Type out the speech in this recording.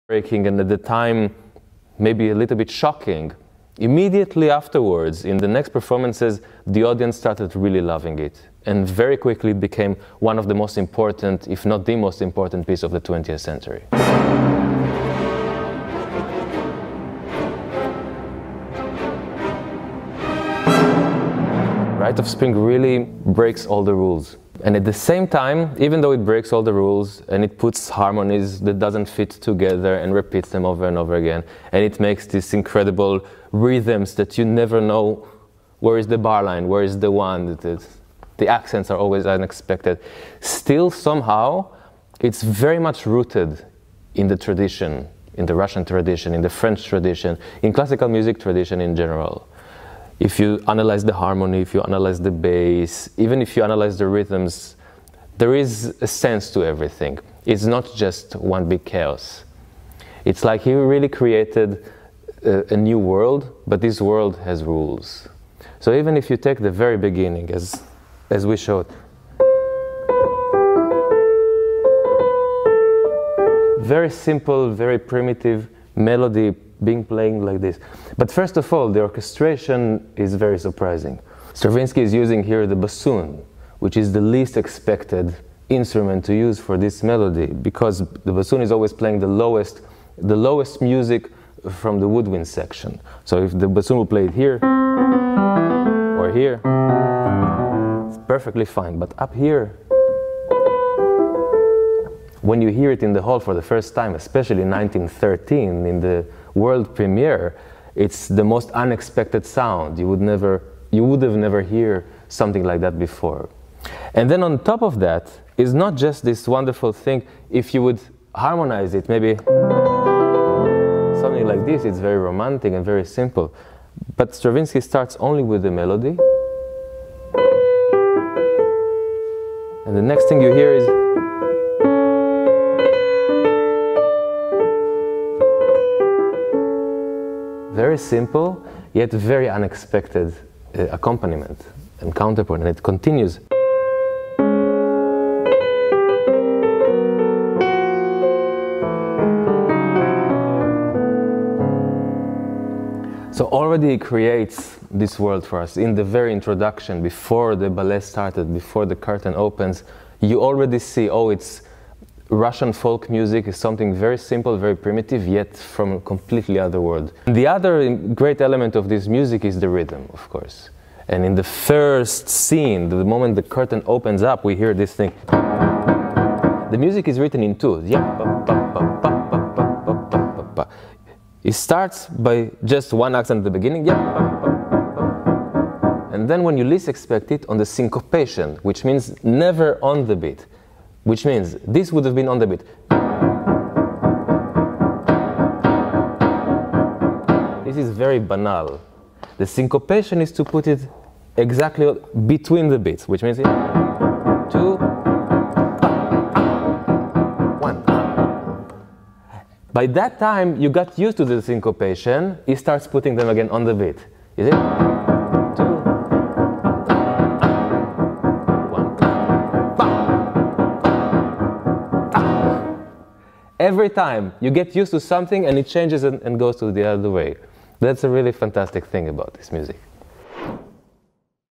breaking and at the time maybe a little bit shocking. Immediately afterwards, in the next performances, the audience started really loving it. And very quickly it became one of the most important, if not the most important piece of the 20th century. Rite of Spring really breaks all the rules. And at the same time, even though it breaks all the rules and it puts harmonies that doesn't fit together and repeats them over and over again, and it makes these incredible rhythms that you never know where is the bar line, where is the one, the accents are always unexpected. Still, somehow, it's very much rooted in the tradition, in the Russian tradition, in the French tradition, in classical music tradition in general. If you analyze the harmony, if you analyze the bass, even if you analyze the rhythms, there is a sense to everything. It's not just one big chaos. It's like he really created a new world, but this world has rules. So even if you take the very beginning, as we showed, very simple, very primitive melody being playing like this. But first of all, the orchestration is very surprising. Stravinsky is using here the bassoon, which is the least expected instrument to use for this melody, because the bassoon is always playing the lowest music from the woodwind section. So if the bassoon will play it here or here, it's perfectly fine. But up here, when you hear it in the hall for the first time, especially in 1913, in the world premiere, it's the most unexpected sound. You would have never heard something like that before. And then on top of that is not just this wonderful thing. If you would harmonize it, maybe something like this, it's very romantic and very simple. But Stravinsky starts only with the melody, and the next thing you hear is very simple, yet very unexpected accompaniment and counterpoint, and it continues. So already he creates this world for us. In the very introduction, before the ballet started, before the curtain opens, you already see, oh, it's Russian folk music is something very simple, very primitive, yet from a completely other world. And the other great element of this music is the rhythm, of course. And in the first scene, the moment the curtain opens up, we hear this thing. The music is written in twos. It starts by just one accent at the beginning, and then when you least expect it, on the syncopation, which means never on the beat. Which means this would have been on the beat. This is very banal. The syncopation is to put it exactly between the beats, which means 2, 1. By that time, you got used to the syncopation. He starts putting them again on the beat. Is it? Every time you get used to something and it changes and goes to the other way. That's a really fantastic thing about this music.